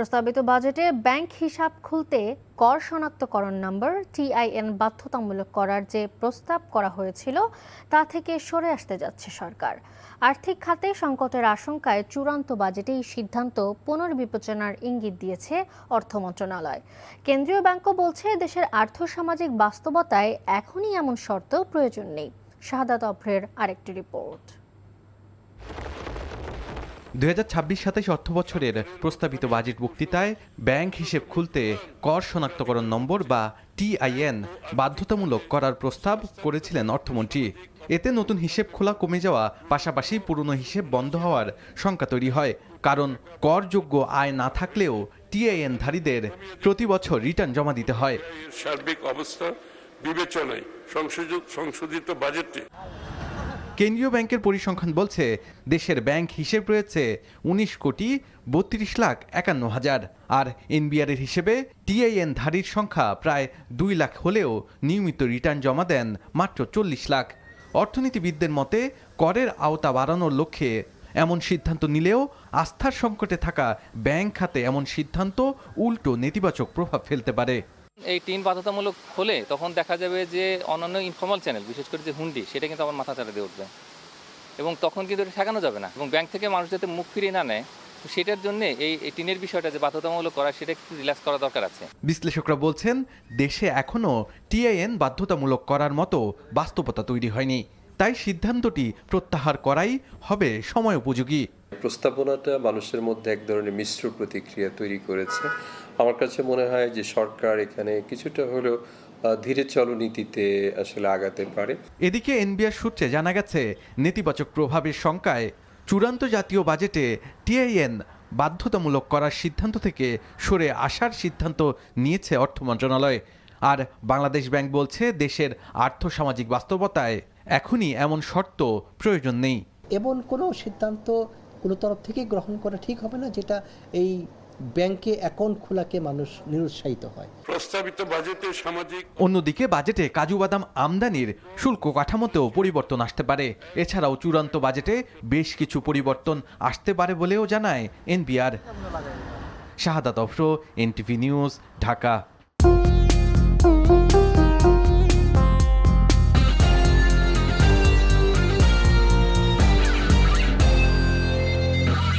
প্রস্তাবিত বাজেটে ব্যাংক হিসাব খুলতে কর শনাক্তকরণ নম্বর TIN বাধ্যতামূলক করার যে প্রস্তাব করা হয়েছিল তা থেকে সরে আসতে যাচ্ছে সরকার। আর্থিক খাতে সংকটের আশঙ্কায় চূড়ান্ত বাজেটে এই সিদ্ধান্ত পুনর্বিবেচনার ইঙ্গিত দিয়েছে অর্থ মন্ত্রণালয়। কেন্দ্রীয় ব্যাংকও বলছে দেশের আর্থসামাজিক বাস্তবতায় এখনই এমন শর্ত প্রয়োজন নেই। শাহাদাত অভ্রের আরেকটি রিপোর্ট। 2026-27 অর্থবছরের প্রস্তাবিত বাজেট বক্তৃতায় ব্যাংক হিসেব খুলতে কর শনাক্তকরণ নম্বর বা TIN বাধ্যতামূলক করার প্রস্তাব করেছিলেন অর্থমন্ত্রী। এতে নতুন হিসেব খোলা কমে যাওয়া পাশাপাশি পুরনো হিসেব বন্ধ হওয়ার শঙ্কা তৈরি হয়। কারণ করযোগ্য আয় না থাকলেও TIN ধারীদের প্রতি বছর রিটার্ন জমা দিতে হয়। সার্বিক অবস্থা বিবেচনায় সংশোধিত বাজেটে কেন্দ্রীয় ব্যাংকের পরিসংখ্যান বলছে দেশের ব্যাংক হিসেব রয়েছে 19,32,51,000, আর NBR এর হিসেবে TIN ধারীর সংখ্যা প্রায় 2 লাখ হলেও নিয়মিত রিটার্ন জমা দেন মাত্র 40 লাখ। অর্থনীতিবিদদের মতে করের আওতা বাড়ানোর লক্ষ্যে এমন সিদ্ধান্ত নিলেও আস্থার সংকটে থাকা ব্যাংক খাতে এমন সিদ্ধান্ত উল্টো নেতিবাচক প্রভাব ফেলতে পারে। এই টিন বাধ্যতামূলক হলে তখন দেখা যাবে যে অন্যান্য ইনফর্মাল চ্যানেল, বিশেষ করে যে হুন্ডি, সেটা কিন্তু আমার মাথা চাড়া দিয়ে উঠবে এবং তখন কিন্তু এটা ঠেকানো যাবে না এবং ব্যাংক থেকে মানুষ যাতে মুখ ফিরিয়ে না নেয়, সেটার জন্য এই টিনের বিষয়টা যে বাধ্যতামূলক করা সেটা একটু রিল্যাক্স করা দরকার আছে। বিশ্লেষকরা বলছেন দেশে এখনও TIN বাধ্যতামূলক করার মতো বাস্তবতা তৈরি হয়নি, তাই সিদ্ধান্তটি প্রত্যাহার করাই হবে সময় উপযোগী। প্রস্তাবনাটা মানুষের মধ্যে এক ধরনের মিশ্র প্রতিক্রিয়া তৈরি করেছে। আমার কাছে মনে হয় যে সরকার এখানে কিছুটা হলেও ধীরে চলনীতিতে আসলে আগাতে পারে। এদিকে NBR সূত্রে জানা গেছে নেতিবাচক প্রভাবের শঙ্কায় চূড়ান্ত জাতীয় বাজেটে TIN বাধ্যতামূলক করার সিদ্ধান্ত থেকে সরে আসার সিদ্ধান্ত নিয়েছে অর্থ মন্ত্রণালয়। আর বাংলাদেশ ব্যাংক বলছে দেশের আর্থসামাজিক বাস্তবতায় এখনই এমন শর্ত প্রয়োজন নেই। এমন কোনো সিদ্ধান্ত কোনো তরফ থেকে গ্রহণ করা ঠিক হবে না যেটা এই ব্যাংকে অ্যাকাউন্ট খোলাকে মানুষ নিরুৎসাহিত হয়। প্রস্তাবিত বাজেটে সামাজিক অন্যদিকে বাজেটে কাজু বাদাম আমদানির শুল্ক কাঠামোতেও পরিবর্তন আসতে পারে। এছাড়াও চূড়ান্ত বাজেটে বেশ কিছু পরিবর্তন আসতে পারে বলেও জানায় NBR। শাহাদাত অফরো, NTV নিউজ, ঢাকা।